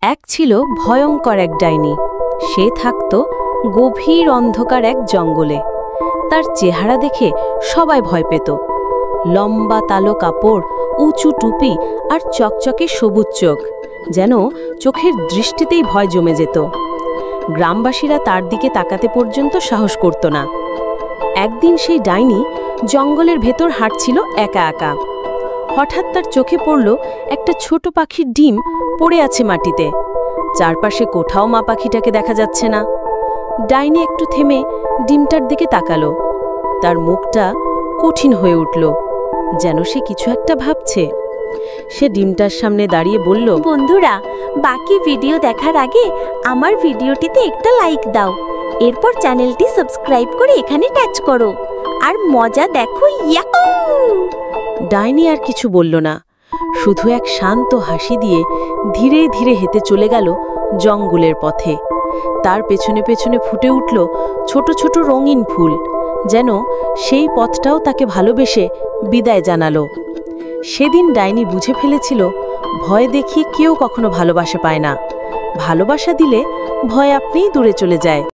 এক ছিল ভয়ঙ্কর এক ডাইনি। সে থাকত গভীর অন্ধকার এক জঙ্গলে। তার চেহারা দেখে সবাই ভয় পেত। লম্বা তালো কাপড়, উঁচু টুপি আর চকচকে সবুজ চোখ, যেন চোখের দৃষ্টিতেই ভয় জমে যেত। গ্রামবাসীরা তার দিকে তাকাতে পর্যন্ত সাহস করত না। একদিন সেই ডাইনি জঙ্গলের ভেতর হাঁটছিল একা একা। হঠাৎ তার চোখে পড়ল একটা ছোট পাখির ডিম পড়ে আছে মাটিতে। চারপাশে কোথাও মা পাখিটাকে দেখা যাচ্ছে না। ডাইনি একটু থেমে ডিমটার দিকে তাকালো। তার মুখটা কঠিন হয়ে উঠল, যেন সে কিছু একটা ভাবছে। সে ডিমটার সামনে দাঁড়িয়ে বলল, বন্ধুরা, বাকি ভিডিও দেখার আগে আমার ভিডিওটিতে একটা লাইক দাও, এরপর চ্যানেলটি সাবস্ক্রাইব করে এখানে টাচ করো আর মজা দেখো। ইয়াহু! ডাইনি আর কিছু বলল না, শুধু এক শান্ত হাসি দিয়ে ধীরে ধীরে হেঁটে চলে গেল জঙ্গলের পথে। তার পেছনে পেছনে ফুটে উঠল ছোট ছোট রঙিন ফুল, যেন সেই পথটাও তাকে ভালোবেসে বিদায় জানালো। সেদিন ডাইনি বুঝে ফেলেছিল, ভয় দেখিয়ে কেউ কখনো ভালোবাসা পায় না। ভালোবাসা দিলে ভয় আপনিই দূরে চলে যায়।